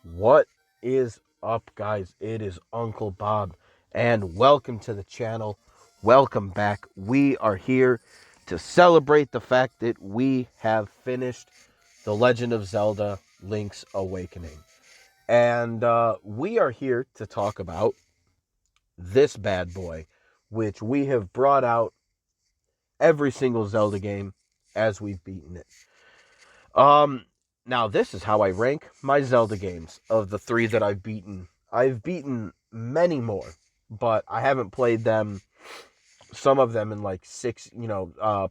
What is up, guys? It is Uncle Bob, and welcome to the channel. Welcome back. We are here to celebrate the fact that we have finished The Legend of Zelda Link's Awakening. And we are here to talk about this bad boy, which we have brought out every single Zelda game as we've beaten it. Um, Now this is how I rank my Zelda games of the three that I've beaten. I've beaten many more, but I haven't played them. Some of them in like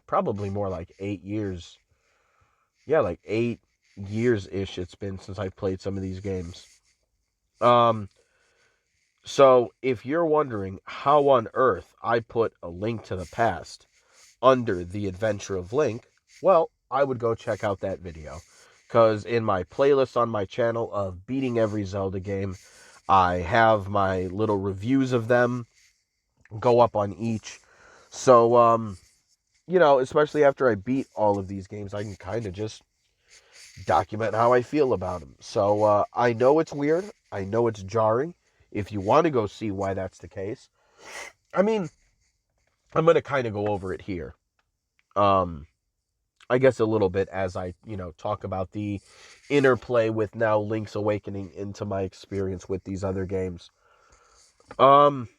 probably more like 8 years. Yeah, like 8 years ish. It's been since I've played some of these games. Um, so if you're wondering how on earth I put A Link to the Past under The Adventure of Link, well, I would go check out that video. Because in my playlist on my channel of beating every Zelda game, I have my little reviews of them go up on each. So, especially after I beat all of these games, I can kind of just document how I feel about them. So, I know it's weird. I know it's jarring. If you want to go see why that's the case, I mean, I'm going to kind of go over it here. I guess a little bit as I, talk about the interplay with now Link's Awakening into my experience with these other games. Um,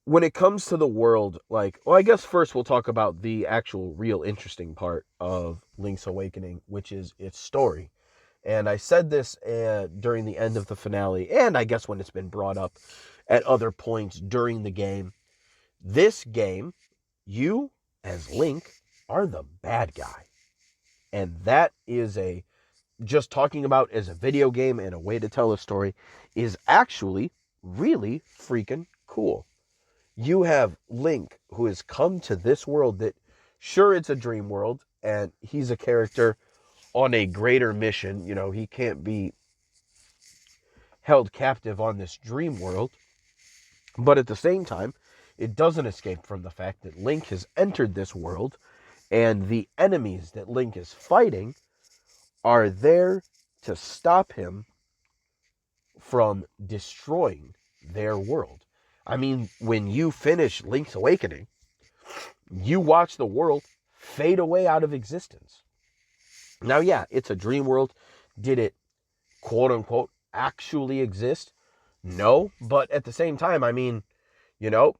when it comes to the world, I guess first we'll talk about the actual real interesting part of Link's Awakening, which is its story. And I said this during the end of the finale, and I guess when it's been brought up at other points during the game. This game, you as Link are the bad guy. And that is just talking about as a video game and a way to tell a story is actually really freaking cool. You have Link who has come to this world that, sure, it's a dream world, and he's a character on a greater mission. He can't be held captive on this dream world. But at the same time, it doesn't escape from the fact that Link has entered this world, and the enemies that Link is fighting are there to stop him from destroying their world. I mean, when you finish Link's Awakening, you watch the world fade away out of existence. Now, yeah, it's a dream world. Did it, quote unquote, actually exist? No, but at the same time, I mean, you know,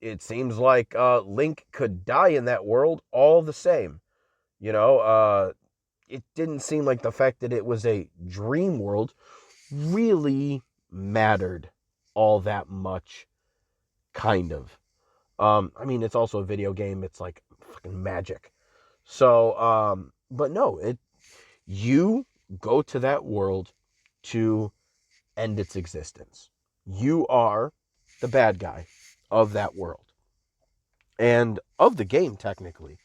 it seems like Link could die in that world all the same. It didn't seem like the fact that it was a dream world really mattered all that much, kind of. I mean, it's also a video game. It's like fucking magic. So, but no, you go to that world to end its existence. You are the bad guy of that world and of the game, technically.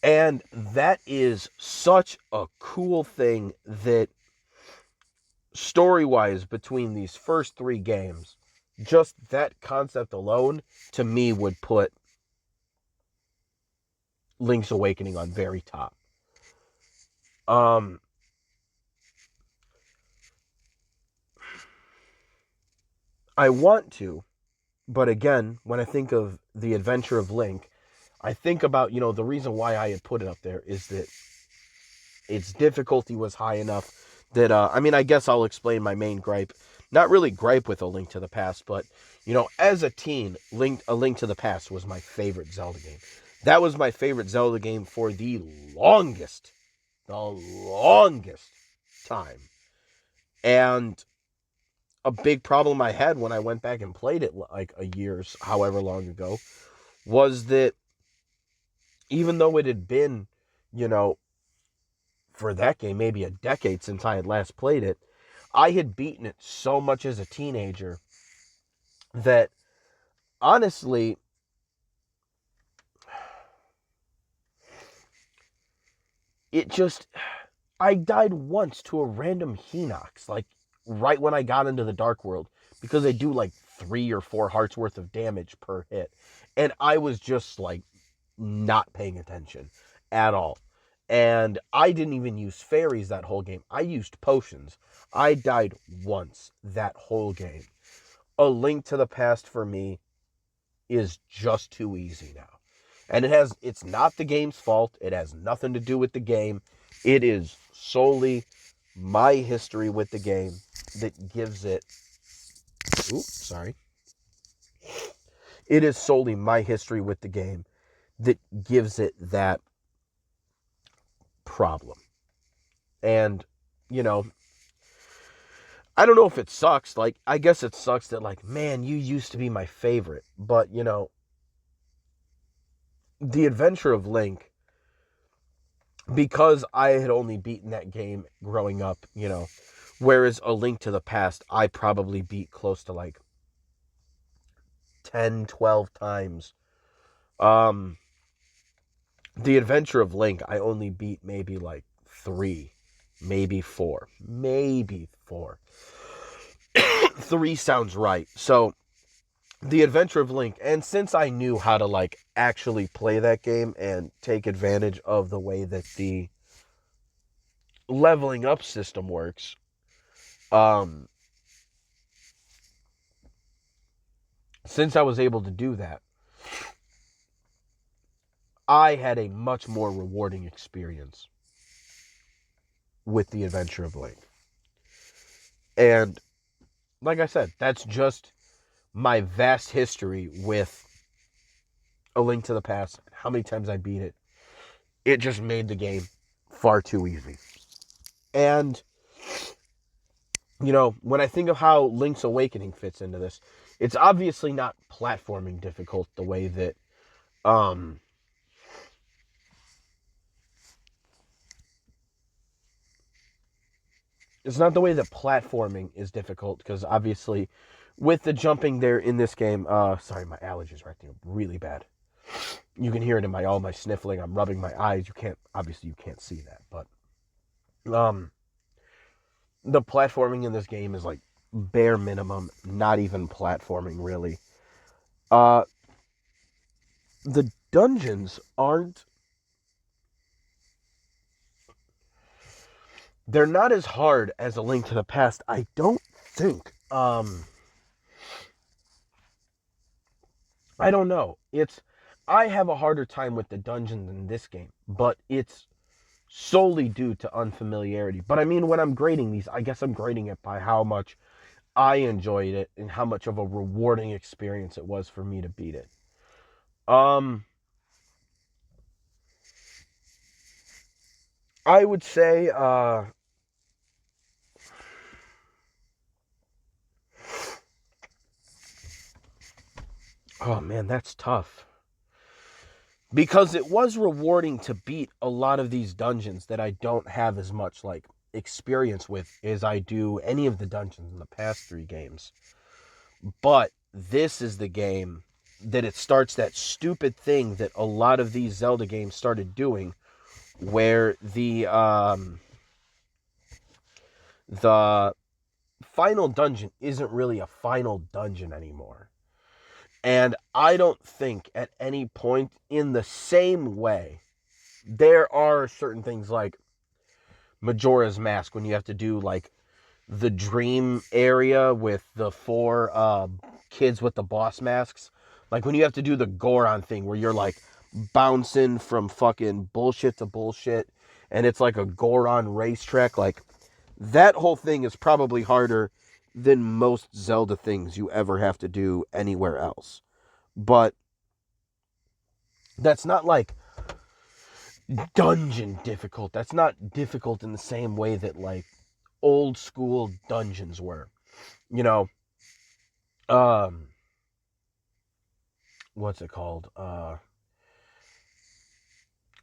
And that is such a cool thing that story-wise between these first three games, just that concept alone to me would put Link's Awakening on very top. Um I want to, but again, when I think of The Adventure of Link, I think about, the reason why I had put it up there is that its difficulty was high enough that, I mean, I guess I'll explain my main gripe. Not really gripe with A Link to the Past, but, as a teen, A Link to the Past was my favorite Zelda game. That was my favorite Zelda game for the longest time. And a big problem I had when I went back and played it like a year's, however long ago, was that even though it had been, you know, for that game, maybe a decade since I had last played it, I had beaten it so much as a teenager that honestly, it just, I died once to a random Hinox, like right when I got into the Dark World, because they do like 3 or 4 hearts worth of damage per hit. And I was just like not paying attention at all. And I didn't even use fairies that whole game. I used potions. I died once that whole game. A Link to the Past for me is just too easy now. And it's not the game's fault. It has nothing to do with the game. It is solely my history with the game that gives it. Oops, sorry. It is solely my history with the game that gives it that problem. And, you know, I don't know if it sucks. Like, I guess it sucks that, like, man, you used to be my favorite. But, you know, The Adventure of Link, because I had only beaten that game growing up, you know, whereas A Link to the Past, I probably beat close to like 10, 12 times. The Adventure of Link, I only beat maybe like 3, maybe 4. Maybe 4. 3 sounds right. So, The Adventure of Link, and since I knew how to like actually play that game and take advantage of the way that the leveling up system works, since I was able to do that, I had a much more rewarding experience with The Adventure of Link. And like I said, that's just my vast history with A Link to the Past, how many times I beat it. It just made the game far too easy. And, you know, when I think of how Link's Awakening fits into this, it's obviously not platforming difficult the way that, it's not the way that platforming is difficult, because obviously with the jumping there in this game, sorry, my allergies are acting up really bad. You can hear it in all my sniffling. I'm rubbing my eyes. Obviously you can't see that, but the platforming in this game is like bare minimum, not even platforming really. The dungeons aren't, they're not as hard as A Link to the Past, I don't think. I don't know. I have a harder time with the dungeons in this game, but it's solely due to unfamiliarity. But I mean, when I'm grading these, I guess I'm grading it by how much I enjoyed it and how much of a rewarding experience it was for me to beat it. I would say, oh man, that's tough. Because it was rewarding to beat a lot of these dungeons that I don't have as much like experience with as I do any of the dungeons in the past 3 games. But this is the game that it starts that stupid thing that a lot of these Zelda games started doing, where the final dungeon isn't really a final dungeon anymore. And I don't think at any point, in the same way, there are certain things like Majora's Mask, when you have to do like the dream area with the 4 kids with the boss masks. Like when you have to do the Goron thing where you're like bouncing from fucking bullshit to bullshit, and it's like a Goron racetrack. Like that whole thing is probably harder than most Zelda things you ever have to do anywhere else. But that's not like dungeon difficult. That's not difficult in the same way that like old school dungeons were. You know, um what's it called?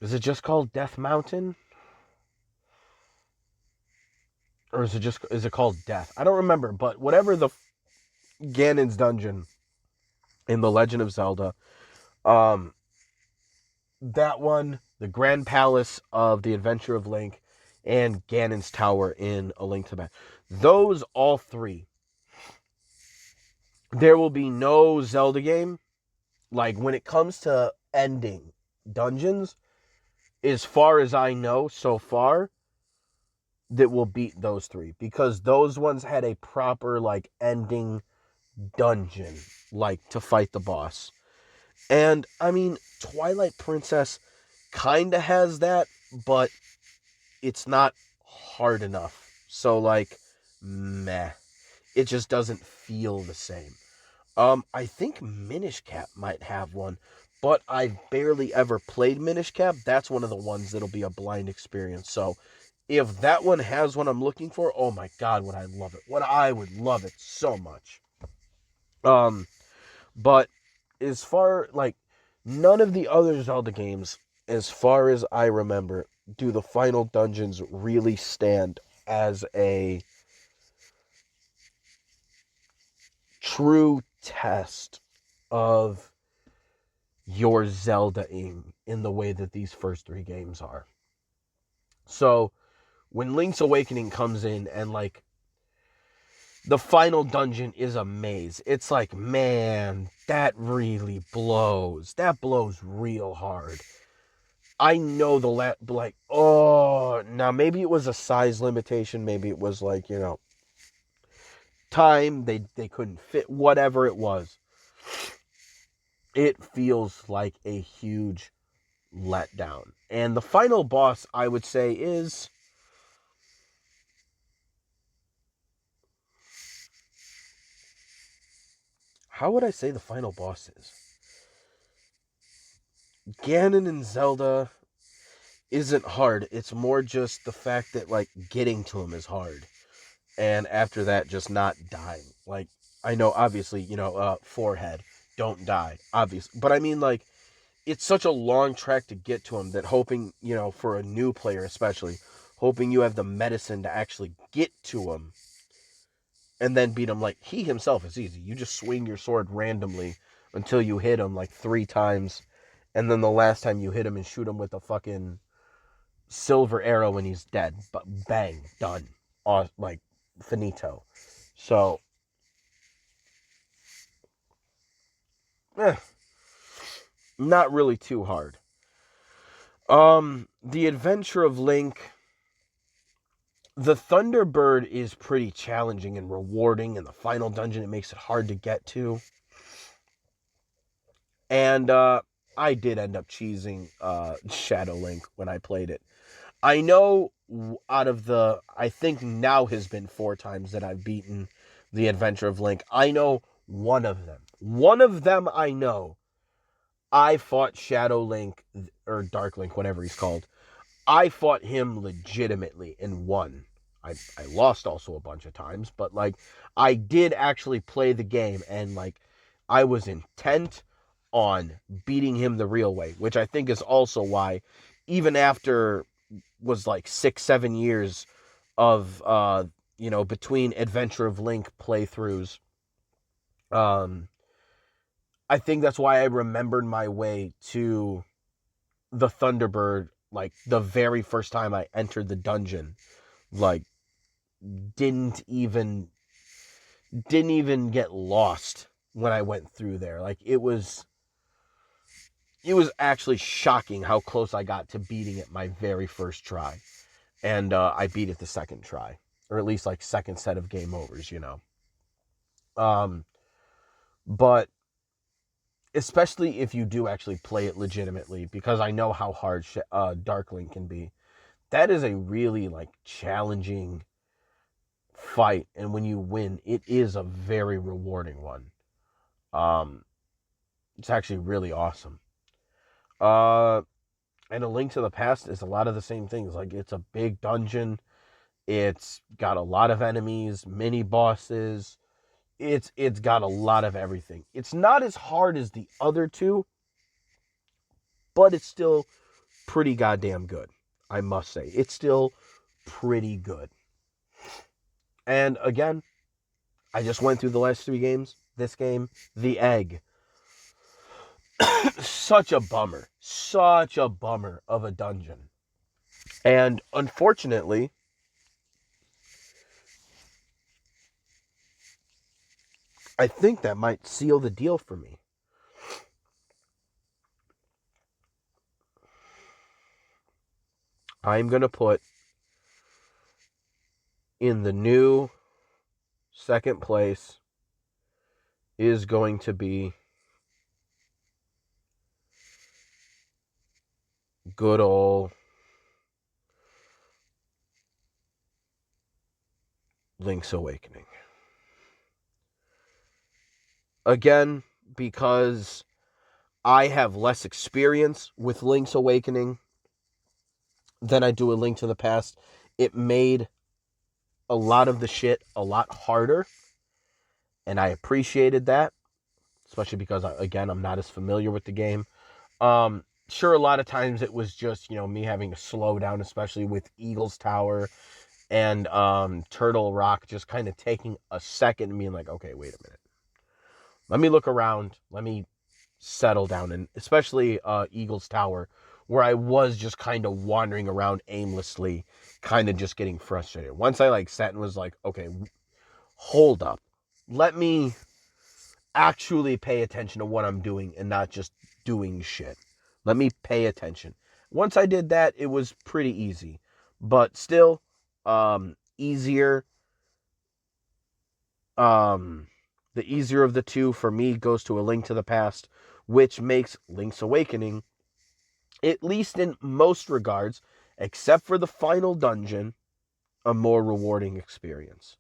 Is it just called Death Mountain? Or is it called Death? I don't remember, but whatever the Ganon's dungeon in The Legend of Zelda, um that one, the Grand Palace of the Adventure of Link, and Ganon's Tower in A Link to the Past. Those all 3. There will be no Zelda game, like when it comes to ending dungeons, as far as I know so far, that will beat those three, because those ones had a proper like ending dungeon, like to fight the boss. And I mean, Twilight Princess kind of has that, but it's not hard enough. So like, meh, it just doesn't feel the same. I think Minish Cap might have one, but I've barely ever played Minish Cap. That's one of the ones that'll be a blind experience. So if that one has what I'm looking for, oh my god, would I love it. What I would love it so much. Um, but as far like none of the other Zelda games, as far as I remember, do the final dungeons really stand as a true test of your Zelda-ing in the way that these first three games are. So when Link's Awakening comes in and like the final dungeon is a maze, it's like, man, that really blows. That blows real hard. I know like, oh, now maybe it was a size limitation, maybe it was like, time, they couldn't fit, whatever it was. It feels like a huge letdown. And the final boss, I would say, is how would I say the final boss is? Ganon and Zelda isn't hard. It's more just the fact that like getting to him is hard. And after that, just not dying. Like, I know obviously, forehead, don't die, obvious. But I mean like it's such a long track to get to him that hoping, for a new player especially, hoping you have the medicine to actually get to him and then beat him. Like, he himself is easy. You just swing your sword randomly until you hit him like 3 times, and then the last time you hit him and shoot him with a fucking silver arrow and he's dead. But bang, done. Like, finito. So, eh, not really too hard. The Adventure of Link. The Thunderbird is pretty challenging and rewarding. In the final dungeon, it makes it hard to get to. And I did end up cheesing Shadow Link when I played it. I know out of the, I think now has been 4 times that I've beaten the Adventure of Link. I know one of them. One of them I know. I fought Shadow Link, or Dark Link, whatever he's called. I fought him legitimately and won. I lost also a bunch of times, but like I did actually play the game and like I was intent on beating him the real way, which I think is also why even after was like 6-7 years of between Adventure of Link playthroughs, um I think that's why I remembered my way to the Thunderbird like the very first time I entered the dungeon. Like didn't even get lost when I went through there. Like it was actually shocking how close I got to beating it my very first try. And I beat it the second try, or at least like second set of game overs. Um but especially if you do actually play it legitimately, because I know how hard Darkling can be. That is a really like challenging fight, and when you win, it is a very rewarding one. Um, it's actually really awesome. Uh, and A Link to the Past is a lot of the same things. Like it's a big dungeon. It's got a lot of enemies, mini bosses. It's got a lot of everything. It's not as hard as the other two, but it's still pretty goddamn good. I must say, it's still pretty good. And again, I just went through the last 3 games. This game, the egg. Such a bummer. Such a bummer of a dungeon. And unfortunately, I think that might seal the deal for me. I'm going to put in the new second place is going to be good old Link's Awakening. Again, because I have less experience with Link's Awakening than I do a Link to the Past, it made a lot of the shit a lot harder, and I appreciated that, especially because, again, I'm not as familiar with the game. Sure, a lot of times it was just, me having to slow down, especially with Eagle's Tower and Turtle Rock, just kind of taking a second and being like, okay, wait a minute. Let me look around. Let me settle down. And especially Eagle's Tower, where I was just kind of wandering around aimlessly, kind of just getting frustrated. Once I sat and was like, okay, hold up. Let me actually pay attention to what I'm doing and not just doing shit. Let me pay attention. Once I did that, it was pretty easy. But still, easier. The easier of the two for me goes to A Link to the Past, which makes Link's Awakening, at least in most regards, except for the final dungeon, a more rewarding experience.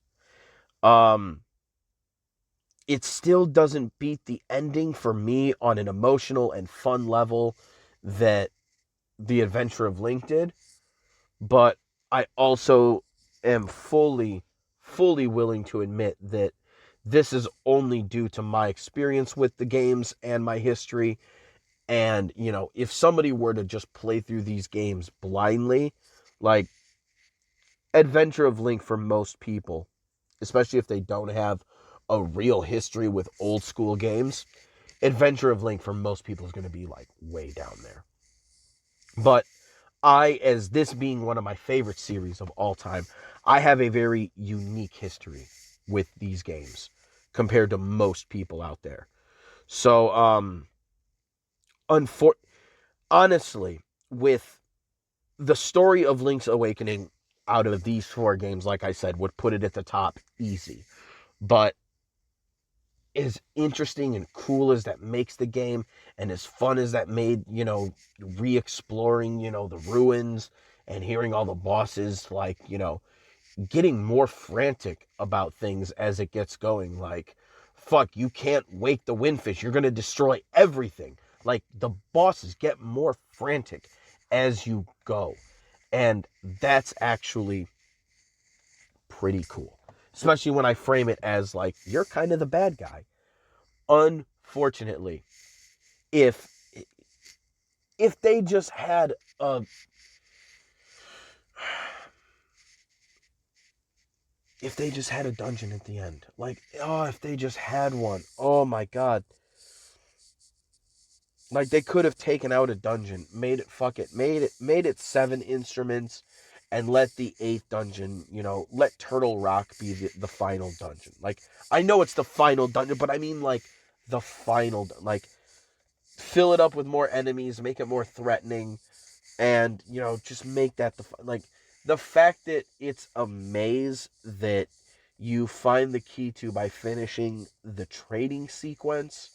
It still doesn't beat the ending for me on an emotional and fun level that The Adventure of Link did, but I also am fully willing to admit that this is only due to my experience with the games and my history. And, if somebody were to just play through these games blindly, like Adventure of Link for most people, especially if they don't have a real history with old school games, Adventure of Link for most people is going to be way down there. But as this being one of my favorite series of all time, I have a very unique history with these games compared to most people out there. So, honestly, with the story of Link's Awakening out of these four games, like I said, would put it at the top easy. But as interesting and cool as that makes the game, and as fun as that made, re-exploring, the ruins and hearing all the bosses, getting more frantic about things as it gets going. Fuck, you can't wake the windfish. You're going to destroy everything. The bosses get more frantic as you go. And that's actually pretty cool. Especially when I frame it as, you're kind of the bad guy. Unfortunately, if they just had a dungeon at the end, if they just had one, oh my god, they could have taken out a dungeon, made it 7 instruments, and let the 8th dungeon, let Turtle Rock be the final dungeon. I know it's the final dungeon, but I mean the final, fill it up with more enemies, make it more threatening, and just make that the fact that it's a maze that you find the key to by finishing the trading sequence.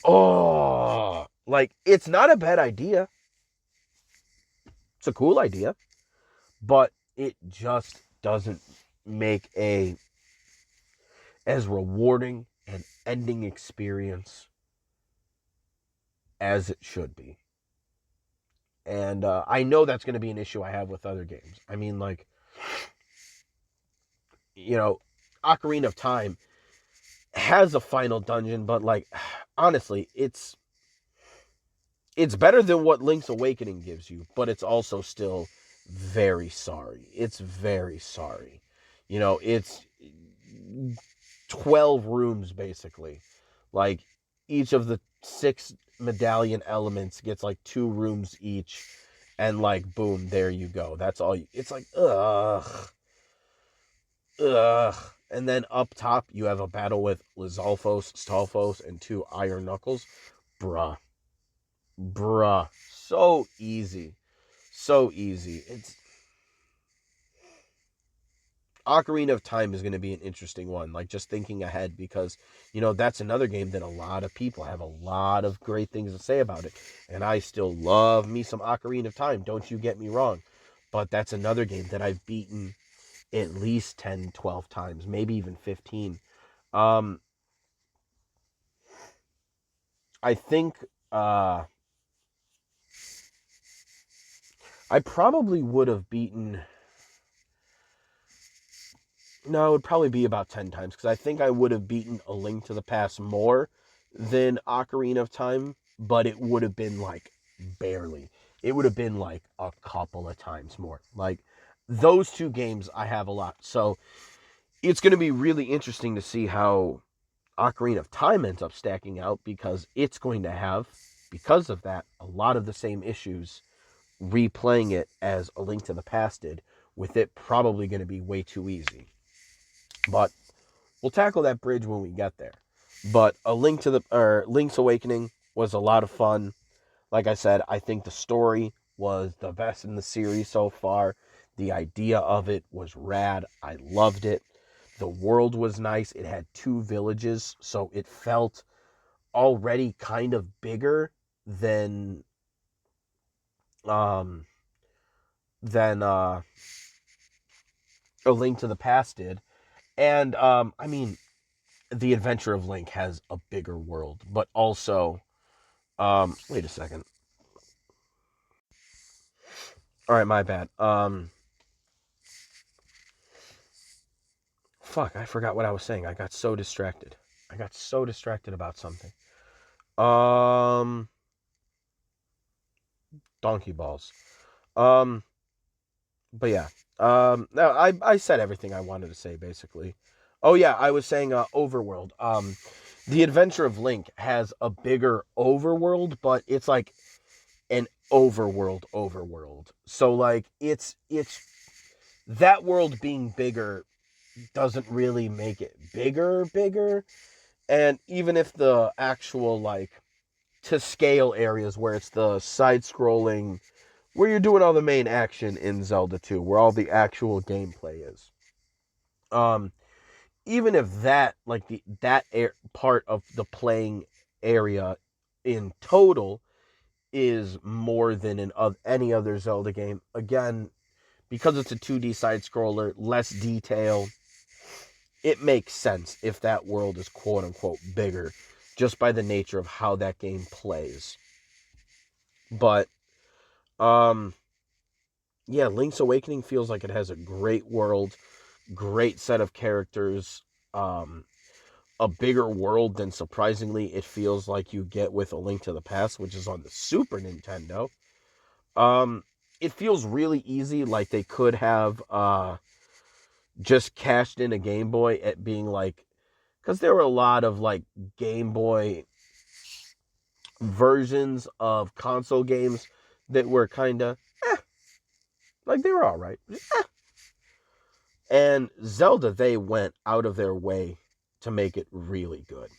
Oh, it's not a bad idea. It's a cool idea, but it just doesn't make a as rewarding an ending experience as it should be. And I know that's going to be an issue I have with other games. I mean, Ocarina of Time has a final dungeon, but honestly, it's better than what Link's Awakening gives you, but it's also still very sorry. It's very sorry. It's 12 rooms basically. Each of the 6 medallion elements gets 2 rooms each, and boom, there you go. That's all it's ugh. And then up top you have a battle with Lizalfos, Stalfos, and 2 Iron Knuckles. Bruh, so easy. So easy. It's Ocarina of Time is going to be an interesting one, like just thinking ahead, because, that's another game that a lot of people have a lot of great things to say about it. And I still love me some Ocarina of Time, don't you get me wrong. But that's another game that I've beaten at least 10, 12 times, maybe even 15. Um, I think I probably would have beaten. No, it would probably be about 10 times, because I think I would have beaten A Link to the Past more than Ocarina of Time, but it would have been like barely. It would have been like a couple of times more. Like those two games I have a lot. So it's going to be really interesting to see how Ocarina of Time ends up stacking out, because it's going to have, because of that, a lot of the same issues replaying it as A Link to the Past did, with it probably going to be way too easy. But we'll tackle that bridge when we get there. But Link's Awakening was a lot of fun. Like I said, I think the story was the best in the series so far. The idea of it was rad. I loved it. The world was nice. It had 2 villages, so it felt already kind of bigger than um than A Link to the Past did. And I mean, The Adventure of Link has a bigger world, but also wait a second. All right, my bad. Fuck, I forgot what I was saying. I got so distracted. I got so distracted about something. Um, Donkey balls. Um, but yeah. No, I said everything I wanted to say basically. Oh yeah, I was saying overworld. The Adventure of Link has a bigger overworld, but it's like an overworld. So like it's that world being bigger doesn't really make it bigger. And even if the actual, like, to scale areas where it's the side scrolling, where you're doing all the main action in Zelda 2, where all the actual gameplay is. Um, Even if that, like, part of the playing area in total is more than in any other Zelda game, again, because it's a 2D side scroller, less detail, it makes sense if that world is quote unquote bigger, just by the nature of how that game plays. But yeah, Link's Awakening feels like it has a great world, great set of characters, um a bigger world than, surprisingly, it feels like you get with A Link to the Past, which is on the Super Nintendo. um it feels really easy, like they could have just cashed in a Game Boy at being like, because there were a lot of like Game Boy versions of console games that were kind of like they were all right. And Zelda, they went out of their way to make it really good.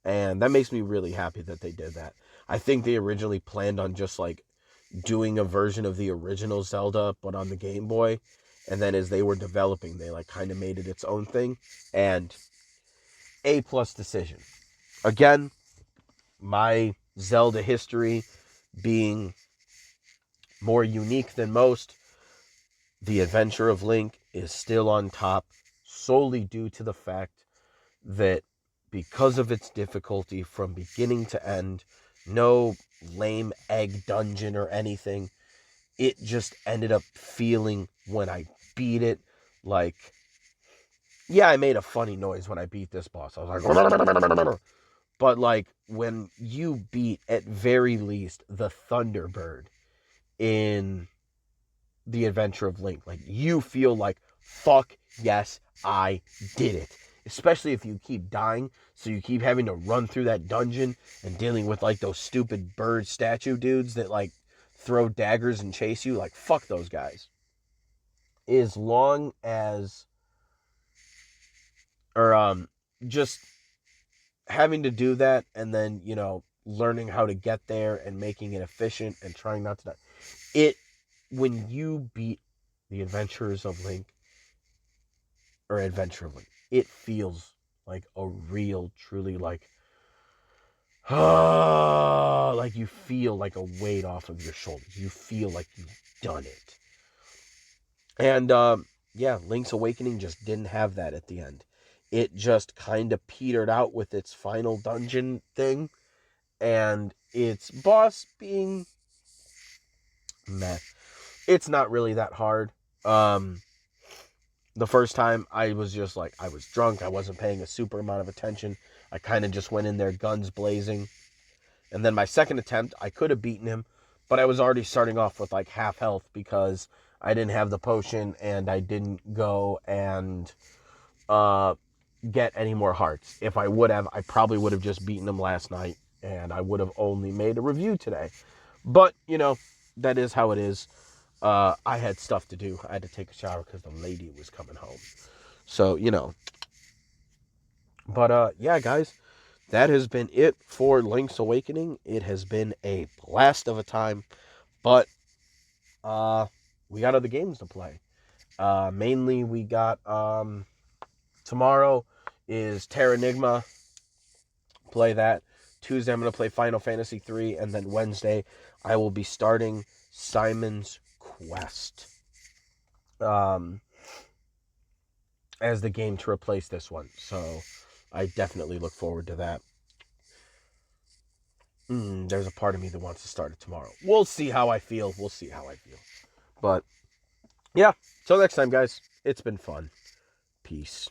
And that makes me really happy that they did that. I think they originally planned on just like doing a version of the original Zelda, but on the Game Boy. And then as they were developing, they like kind of made it its own thing. And A plus decision. Again, my Zelda history being more unique than most, The Adventure of Link is still on top, solely due to the fact that, because of its difficulty from beginning to end, no lame egg dungeon or anything, it just ended up feeling, when I beat it, like, yeah, I made a funny noise when I beat this boss. I was like, but like when you beat, at very least, the Thunderbird in The Adventure of Link, like, you feel like, fuck yes, I did it. Especially if you keep dying, so you keep having to run through that dungeon and dealing with like those stupid bird statue dudes that like throw daggers and chase you. Like, fuck those guys. As long as, or just having to do that, and then, learning how to get there and making it efficient and trying not to die. It when you beat the Adventures of Link or Adventure of Link, it feels like a real, truly like you feel like a weight off of your shoulders. You feel like you've done it. And yeah, Link's Awakening just didn't have that at the end. It just kind of petered out with its final dungeon thing and its boss being meh. It's not really that hard. The first time I was just like, I was drunk. I wasn't paying a super amount of attention. I kind of just went in there guns blazing. And then my second attempt, I could have beaten him, but I was already starting off with like half health because I didn't have the potion and I didn't go and get any more hearts. If I would have, I probably would have just beaten him last night and I would have only made a review today. But, that is how it is. I had stuff to do. I had to take a shower because the lady was coming home. So, But, yeah, guys, that has been it for Link's Awakening. It has been a blast of a time. But, we got other games to play. Mainly, we got, tomorrow is Terranigma. Play that. Tuesday, I'm going to play Final Fantasy 3. And then Wednesday, I will be starting Simon's Quest. As the game to replace this one. So I definitely look forward to that. There's a part of me that wants to start it tomorrow. We'll see how I feel. But yeah, till next time, guys. It's been fun. Peace.